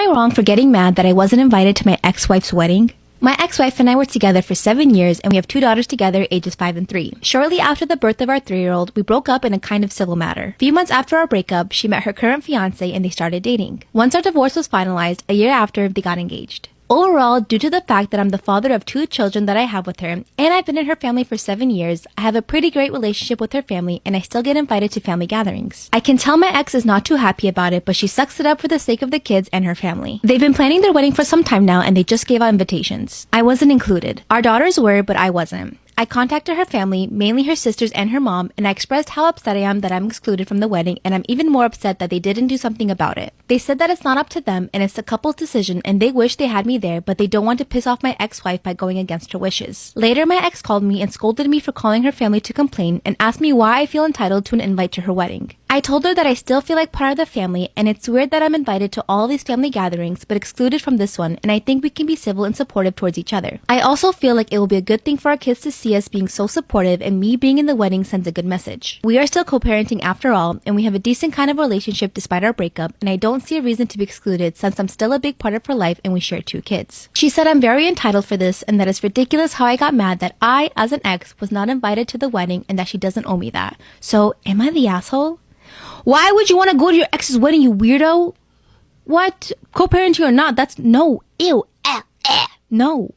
I wrong for getting mad that I wasn't invited to my ex-wife's wedding? My ex-wife and I were together for 7 years and we have 2 daughters together, ages 5 and 3. Shortly after the birth of our 3-year-old, we broke up in a kind of civil matter. A few months after our breakup, she met her current fiancé and they started dating. Once our divorce was finalized, a year after, they got engaged. Overall, due to the fact that I'm the father of 2 children that I have with her, and I've been in her family for 7 years, I have a pretty great relationship with her family and I still get invited to family gatherings. I can tell my ex is not too happy about it, but she sucks it up for the sake of the kids and her family. They've been planning their wedding for some time now and they just gave out invitations. I wasn't included. Our daughters were, but I wasn't. I contacted her family, mainly her sisters and her mom, and I expressed how upset I am that I'm excluded from the wedding, and I'm even more upset that they didn't do something about it. They said that it's not up to them and it's the couple's decision and they wish they had me there, but they don't want to piss off my ex-wife by going against her wishes. Later, my ex called me and scolded me for calling her family to complain and asked me why I feel entitled to an invite to her wedding. I told her that I still feel like part of the family and it's weird that I'm invited to all these family gatherings but excluded from this one, and I think we can be civil and supportive towards each other. I also feel like it will be a good thing for our kids to see us being so supportive, and me being in the wedding sends a good message. We are still co-parenting after all, and we have a decent kind of relationship despite our breakup, and I don't see a reason to be excluded since I'm still a big part of her life and we share 2 kids. She said I'm very entitled for this and that it's ridiculous how I got mad that I, as an ex, was not invited to the wedding and that she doesn't owe me that. So, am I the asshole? Why would you want to go to your ex's wedding, you weirdo? What? Co-parenting or not, that's no. Ew. No.